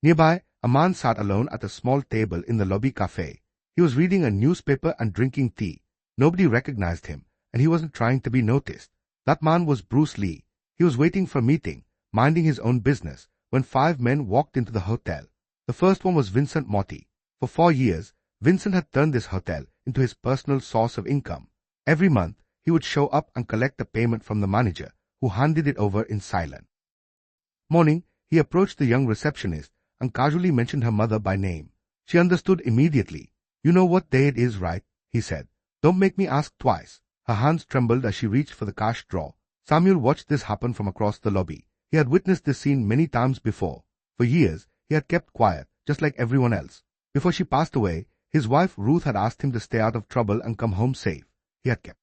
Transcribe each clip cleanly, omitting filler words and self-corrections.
Nearby, a man sat alone at a small table in the lobby cafe. He was reading a newspaper and drinking tea. Nobody recognized him, and he wasn't trying to be noticed. That man was Bruce Lee. He was waiting for a meeting, minding his own business, when 5 men walked into the hotel. The first one was Vincent Moretti. For 4 years, Vincent had turned this hotel into his personal source of income. Every month, he would show up and collect a payment from the manager, who handed it over in silence. Morning, he approached the young receptionist and casually mentioned her mother by name. She understood immediately. "You know what day it is, right?" he said. "Don't make me ask twice." Her hands trembled as she reached for the cash drawer. Samuel watched this happen from across the lobby. He had witnessed this scene many times before. For years, he had kept quiet, just like everyone else. Before she passed away, his wife Ruth had asked him to stay out of trouble and come home safe. He had kept.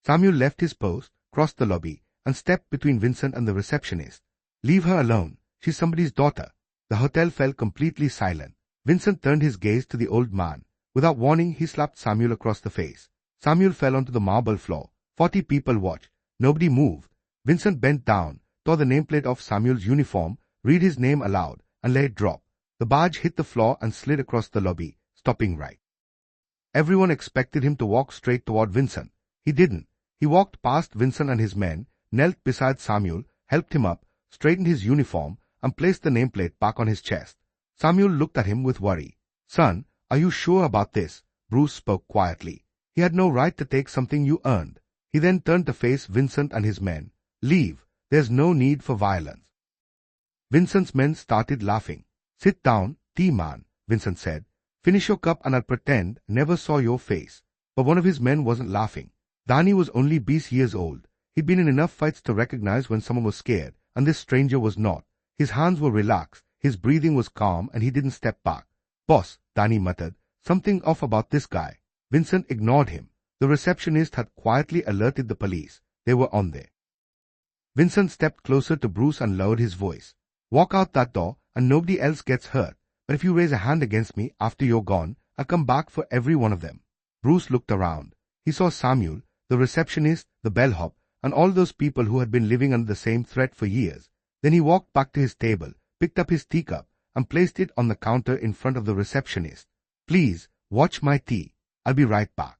Samuel left his post, crossed the lobby, and stepped between Vincent and the receptionist. "Leave her alone. She's somebody's daughter." The hotel fell completely silent. Vincent turned his gaze to the old man. Without warning, he slapped Samuel across the face. Samuel fell onto the marble floor. 40 people watched. Nobody moved. Vincent bent down, tore the nameplate off Samuel's uniform, read his name aloud, and let it drop. The badge hit the floor and slid across the lobby, stopping right. Everyone expected him to walk straight toward Vincent. He didn't. He walked past Vincent and his men, knelt beside Samuel, helped him up, straightened his uniform, and placed the nameplate back on his chest. Samuel looked at him with worry. "Son, are you sure about this?" Bruce spoke quietly. "He had no right to take something you earned." He then turned to face Vincent and his men. "Leave. There's no need for violence." Vincent's men started laughing. "Sit down, T-man," Vincent said. "Finish your cup and I'll pretend never saw your face." But one of his men wasn't laughing. Danny was only 20 years old. He'd been in enough fights to recognize when someone was scared, and this stranger was not. His hands were relaxed, his breathing was calm, and he didn't step back. "Boss," Danny muttered, "something off about this guy." Vincent ignored him. The receptionist had quietly alerted the police. They were on there. Vincent stepped closer to Bruce and lowered his voice. "Walk out that door and nobody else gets hurt. But if you raise a hand against me after you're gone, I'll come back for every one of them." Bruce looked around. He saw Samuel, the receptionist, the bellhop, and all those people who had been living under the same threat for years. Then he walked back to his table, picked up his teacup, and placed it on the counter in front of the receptionist. "Please, watch my tea. I'll be right back."